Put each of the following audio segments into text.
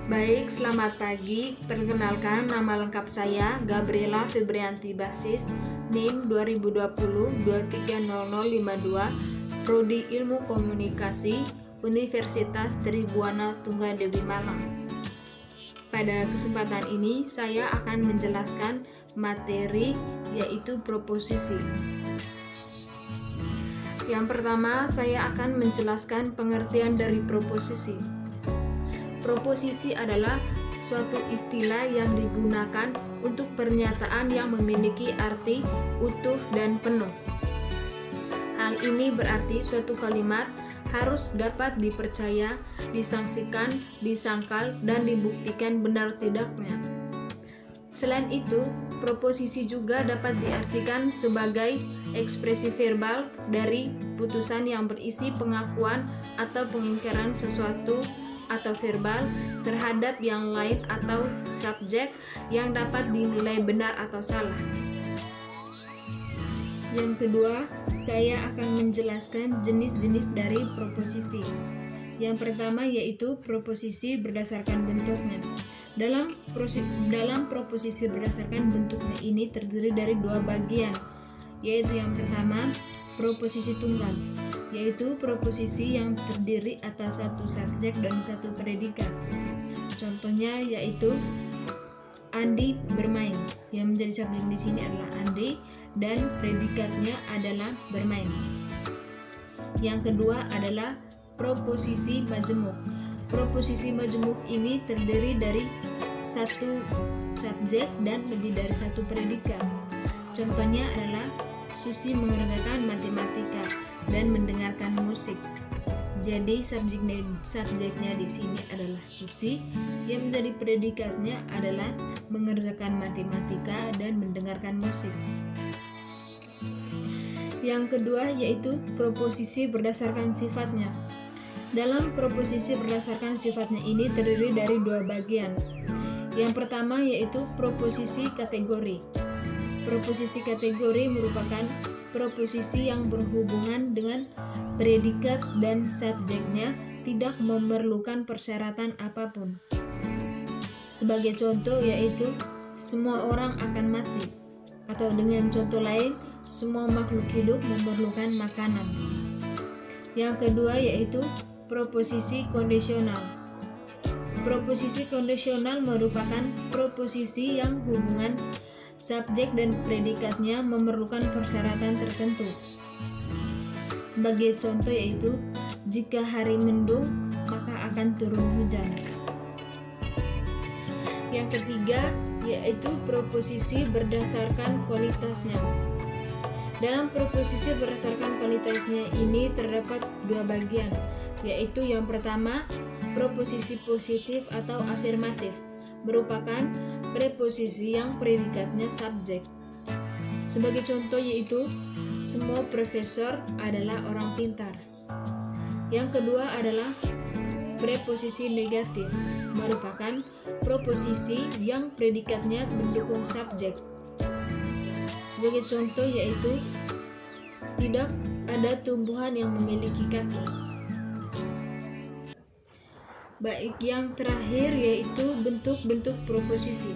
Baik, selamat pagi. Perkenalkan, nama lengkap saya Gabriela Febrianti Basis, NIM 2020-230052, Prodi Ilmu Komunikasi, Universitas Tribuana Tunggadewi Malang. Pada kesempatan ini, saya akan menjelaskan materi yaitu proposisi. Yang pertama, saya akan menjelaskan pengertian dari proposisi. Proposisi adalah suatu istilah yang digunakan untuk pernyataan yang memiliki arti utuh dan penuh. Hal ini berarti suatu kalimat harus dapat dipercaya, disangsikan, disangkal, dan dibuktikan benar tidaknya. Selain itu, proposisi juga dapat diartikan sebagai ekspresi verbal dari putusan yang berisi pengakuan atau pengingkaran sesuatu atau verbal terhadap yang lain atau subjek yang dapat dinilai benar atau salah. Yang kedua, saya akan menjelaskan jenis-jenis dari proposisi. Yang pertama yaitu proposisi berdasarkan bentuknya. Dalam proposisi berdasarkan bentuknya ini terdiri dari dua bagian, yaitu yang pertama proposisi tunggal, yaitu proposisi yang terdiri atas satu subjek dan satu predikat. Contohnya yaitu Andi bermain. Yang menjadi subjek di sini adalah Andi dan predikatnya adalah bermain. Yang kedua adalah proposisi majemuk. Proposisi majemuk ini terdiri dari satu subjek dan lebih dari satu predikat. Contohnya adalah Susi mengerjakan matematika dan mendengarkan musik. Jadi subjeknya di sini adalah Susi, yang menjadi predikatnya adalah mengerjakan matematika dan mendengarkan musik. Yang kedua yaitu proposisi berdasarkan sifatnya. Dalam proposisi berdasarkan sifatnya ini terdiri dari dua bagian. Yang pertama yaitu proposisi kategori. Proposisi kategori merupakan proposisi yang berhubungan dengan predikat dan subjeknya tidak memerlukan persyaratan apapun. Sebagai contoh yaitu semua orang akan mati, atau dengan contoh lain semua makhluk hidup memerlukan makanan. Yang kedua yaitu proposisi kondisional. Proposisi kondisional merupakan proposisi yang hubungan subjek dan predikatnya memerlukan persyaratan tertentu. Sebagai contoh yaitu jika hari mendung maka akan turun hujan. Yang ketiga yaitu proposisi berdasarkan kualitasnya. Dalam proposisi berdasarkan kualitasnya ini terdapat dua bagian, yaitu yang pertama proposisi positif atau afirmatif, merupakan preposisi yang predikatnya subjek. Sebagai contoh yaitu semua profesor adalah orang pintar. Yang kedua adalah preposisi negatif, merupakan proposisi yang predikatnya mendukung subjek. Sebagai contoh yaitu tidak ada tumbuhan yang memiliki kaki. Baik, yang terakhir yaitu bentuk-bentuk proposisi.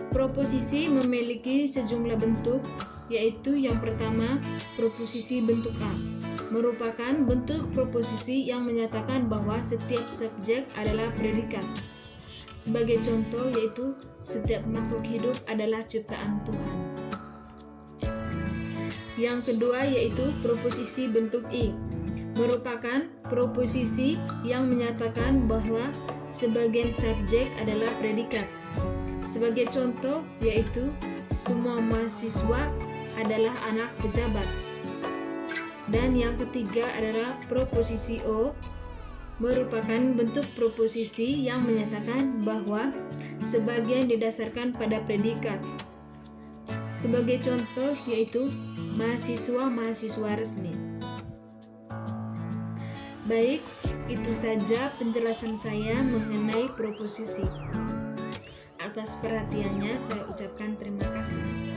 Proposisi memiliki sejumlah bentuk, yaitu yang pertama proposisi bentuk A, merupakan bentuk proposisi yang menyatakan bahwa setiap subjek adalah predikat. Sebagai contoh yaitu setiap makhluk hidup adalah ciptaan Tuhan. Yang kedua yaitu proposisi bentuk I, merupakan proposisi yang menyatakan bahwa sebagian subjek adalah predikat. Sebagai contoh yaitu semua mahasiswa adalah anak pejabat. Dan yang ketiga adalah proposisi O, merupakan bentuk proposisi yang menyatakan bahwa sebagian didasarkan pada predikat. Sebagai contoh yaitu mahasiswa resmi. Baik, itu saja penjelasan saya mengenai proposisi. Atas perhatiannya saya ucapkan terima kasih.